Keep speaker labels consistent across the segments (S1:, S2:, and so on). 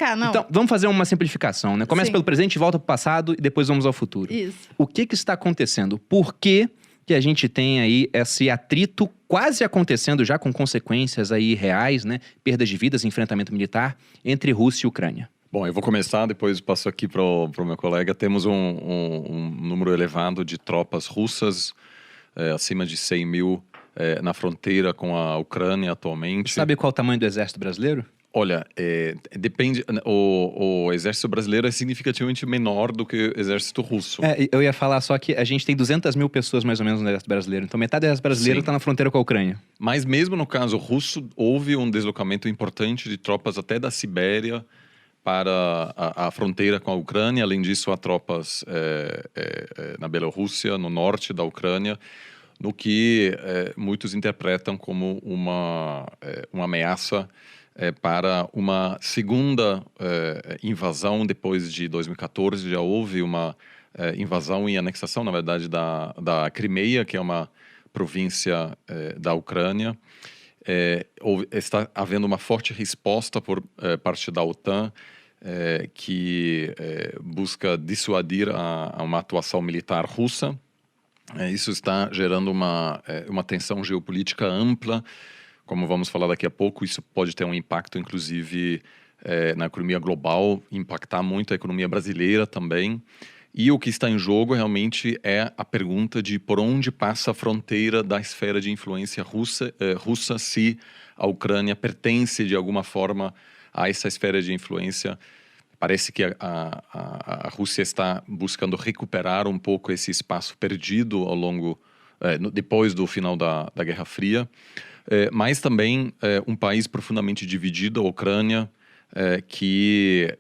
S1: cá, não.
S2: Então, vamos fazer uma simplificação, né? Começa
S1: Sim.
S2: pelo presente, volta pro passado e depois vamos ao futuro.
S1: Isso.
S2: O que está acontecendo? Por que a gente tem aí esse atrito quase acontecendo já com consequências aí reais, né? Perdas de vidas, enfrentamento militar entre Rússia e Ucrânia.
S3: Bom, eu vou começar, depois passo aqui para o meu colega. Temos um número elevado de tropas russas, acima de 100 mil na fronteira com a Ucrânia atualmente.
S2: Sabe qual é o tamanho do exército brasileiro?
S3: Olha, depende. O exército brasileiro é significativamente menor do que o exército russo.
S2: Eu ia falar só que a gente tem 200 mil pessoas mais ou menos no exército brasileiro. Então metade do exército brasileiro está na fronteira com a Ucrânia.
S3: Mas mesmo no caso russo, houve um deslocamento importante de tropas até da Sibéria para a fronteira com a Ucrânia. Além disso, há tropas na Bielorrússia, no norte da Ucrânia, no que muitos interpretam como uma ameaça para uma segunda invasão depois de 2014. Já houve uma invasão e anexação, na verdade, da Crimeia, que é uma província da Ucrânia. Está havendo uma forte resposta por parte da OTAN, que busca dissuadir a uma atuação militar russa. Isso está gerando uma tensão geopolítica ampla. Como vamos falar daqui a pouco, isso pode ter um impacto, inclusive, na economia global, impactar muito a economia brasileira também. E o que está em jogo realmente é a pergunta de por onde passa a fronteira da esfera de influência russa, se a Ucrânia pertence de alguma forma a essa esfera de influência. Parece que a Rússia está buscando recuperar um pouco esse espaço perdido ao longo, depois do final da Guerra Fria. Mas também um país profundamente dividido, a Ucrânia, que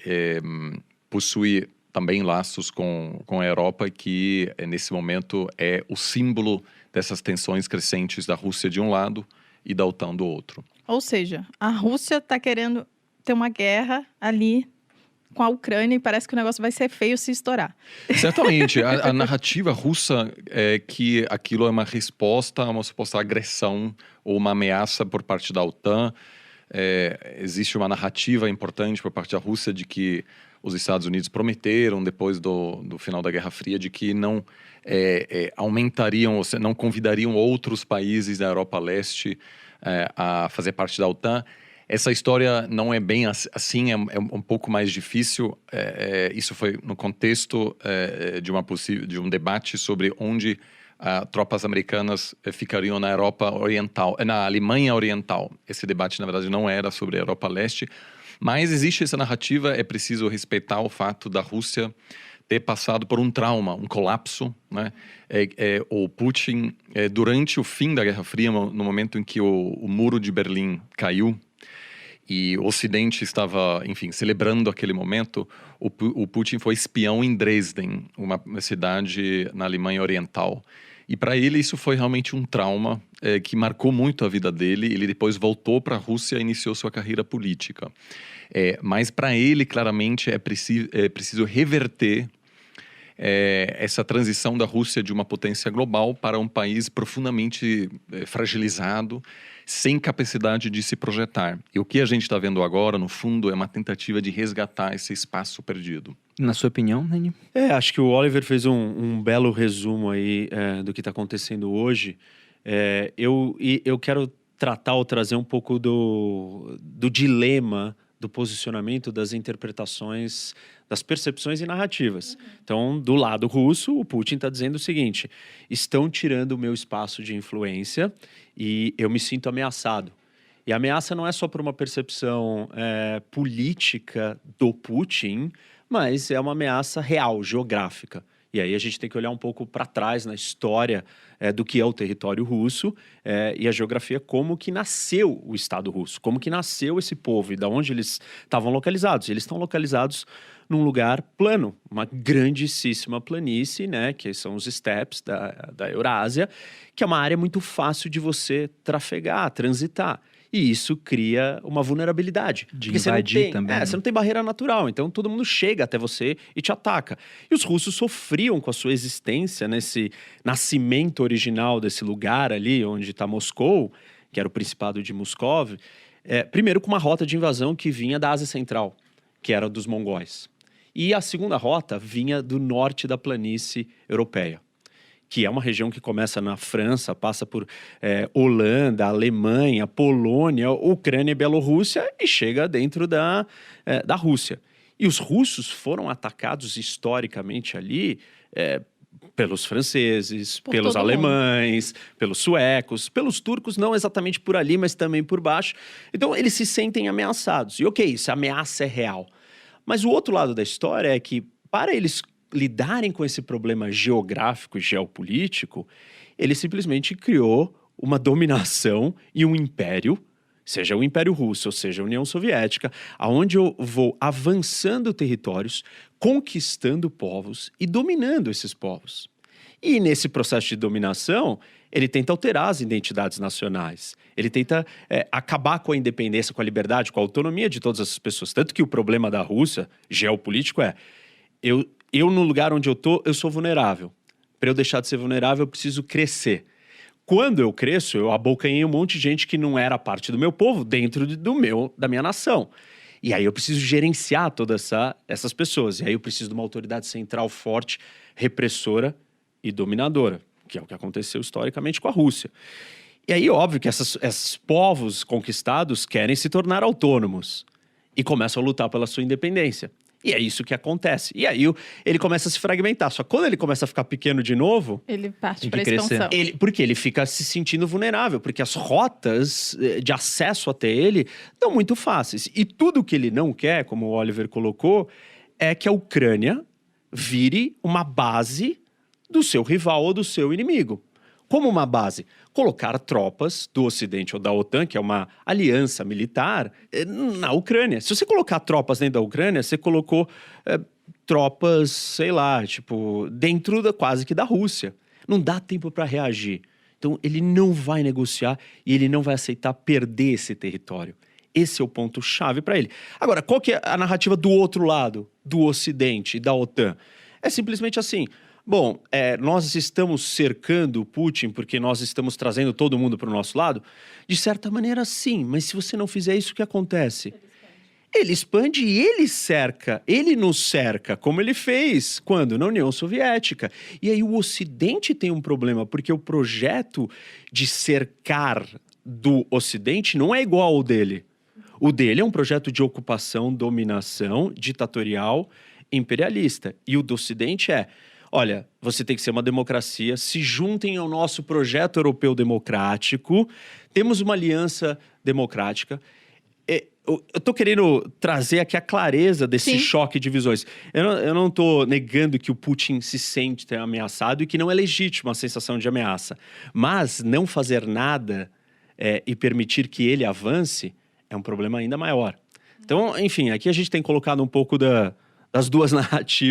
S3: possui também laços com a Europa, que nesse momento é o símbolo dessas tensões crescentes da Rússia de um lado e da OTAN do outro.
S1: Ou seja, a Rússia está querendo ter uma guerra ali com a Ucrânia e parece que o negócio vai ser feio se estourar.
S3: Certamente. A narrativa russa é que aquilo é uma resposta a uma suposta agressão ou uma ameaça por parte da OTAN. Existe uma narrativa importante por parte da Rússia de que os Estados Unidos prometeram, depois do final da Guerra Fria, de que não aumentariam, ou seja, não convidariam outros países da Europa Leste a fazer parte da OTAN. Essa história não é bem assim, é um pouco mais difícil. Isso foi no contexto de um debate sobre onde tropas americanas ficariam na Europa Oriental, na Alemanha Oriental. Esse debate, na verdade, não era sobre a Europa Leste, mas existe essa narrativa. É preciso respeitar o fato da Rússia ter passado por um trauma, um colapso, né? O Putin, durante o fim da Guerra Fria, no momento em que o muro de Berlim caiu, e o Ocidente estava, enfim, celebrando aquele momento, o Putin foi espião em Dresden, uma cidade na Alemanha Oriental. E para ele isso foi realmente um trauma que marcou muito a vida dele. Ele depois voltou para a Rússia e iniciou sua carreira política. Mas para ele, claramente, é preciso reverter essa transição da Rússia de uma potência global para um país profundamente fragilizado, sem capacidade de se projetar. E o que a gente está vendo agora, no fundo, é uma tentativa de resgatar esse espaço perdido.
S2: Na sua opinião, Nani?
S4: Acho que o Oliver fez um belo resumo aí do que está acontecendo hoje. Eu quero tratar ou trazer um pouco do dilema do posicionamento, das interpretações, das percepções e narrativas. Então, do lado russo, o Putin está dizendo o seguinte: estão tirando o meu espaço de influência e eu me sinto ameaçado. E a ameaça não é só por uma percepção política do Putin, mas é uma ameaça real, geográfica. E aí a gente tem que olhar um pouco para trás na história do que é o território russo e a geografia, como que nasceu o Estado russo, como que nasceu esse povo e de onde eles estavam localizados. Eles estão localizados num lugar plano, uma grandíssima planície, né, que são os steppes da Eurásia, que é uma área muito fácil de você trafegar, transitar. E isso cria uma vulnerabilidade.
S2: De invadir também.
S4: Você não tem barreira natural, então todo mundo chega até você e te ataca. E os russos sofriam com a sua existência nesse nascimento original desse lugar ali, onde está Moscou, que era o Principado de Moscov, primeiro com uma rota de invasão que vinha da Ásia Central. que era dos mongóis. E a segunda rota vinha do norte da planície europeia, que é uma região que começa na França, passa por Holanda, Alemanha, Polônia, Ucrânia e Bielorrússia e chega dentro da Rússia. E os russos foram atacados historicamente ali pelos franceses, pelos alemães, pelos suecos, pelos turcos, não exatamente por ali, mas também por baixo. Então, eles se sentem ameaçados. E ok, essa ameaça é real. Mas o outro lado da história é que, para eles lidarem com esse problema geográfico e geopolítico, ele simplesmente criou uma dominação e um império, seja o Império Russo, ou seja a União Soviética, aonde eu vou avançando territórios, conquistando povos e dominando esses povos. E nesse processo de dominação, ele tenta alterar as identidades nacionais. Ele tenta acabar com a independência, com a liberdade, com a autonomia de todas essas pessoas. Tanto que o problema da Rússia, geopolítico, eu no lugar onde eu tô, eu sou vulnerável. Para eu deixar de ser vulnerável, eu preciso crescer. Quando eu cresço, eu abocanhei um monte de gente que não era parte do meu povo dentro da minha nação. E aí eu preciso gerenciar todas essas pessoas. E aí eu preciso de uma autoridade central forte, repressora e dominadora, que é o que aconteceu historicamente com a Rússia. E aí, óbvio que esses povos conquistados querem se tornar autônomos e começam a lutar pela sua independência. E é isso que acontece. E aí ele começa a se fragmentar. Só que quando ele começa a ficar pequeno de novo...
S1: Ele parte
S2: Tem
S1: para
S2: que crescer.
S1: expansão.
S4: Porque ele fica se sentindo vulnerável. Porque as rotas de acesso até ele estão muito fáceis. E tudo que ele não quer, como o Oliver colocou, é que a Ucrânia vire uma base do seu rival ou do seu inimigo. Como uma base? Colocar tropas do Ocidente ou da OTAN, que é uma aliança militar, na Ucrânia. Se você colocar tropas dentro da Ucrânia, você colocou tropas, sei lá, tipo, dentro quase que da Rússia. Não dá tempo para reagir. Então, ele não vai negociar e ele não vai aceitar perder esse território. Esse é o ponto-chave para ele. Agora, qual que é a narrativa do outro lado, do Ocidente e da OTAN? É simplesmente assim... Bom, nós estamos cercando o Putin porque nós estamos trazendo todo mundo para o nosso lado? De certa maneira, sim. Mas se você não fizer isso, o que acontece? Ele expande e ele cerca. Ele nos cerca, como ele fez quando? Na União Soviética. E aí o Ocidente tem um problema, porque o projeto de cercar do Ocidente não é igual ao dele. O dele é um projeto de ocupação, dominação, ditatorial, imperialista. E o do Ocidente olha, você tem que ser uma democracia, se juntem ao nosso projeto europeu democrático, temos uma aliança democrática. Eu estou querendo trazer aqui a clareza desse choque de visões. Eu não estou negando que o Putin se sente ameaçado e que não é legítima a sensação de ameaça. Mas não fazer nada e permitir que ele avance é um problema ainda maior. Então, enfim, aqui a gente tem colocado um pouco das duas narrativas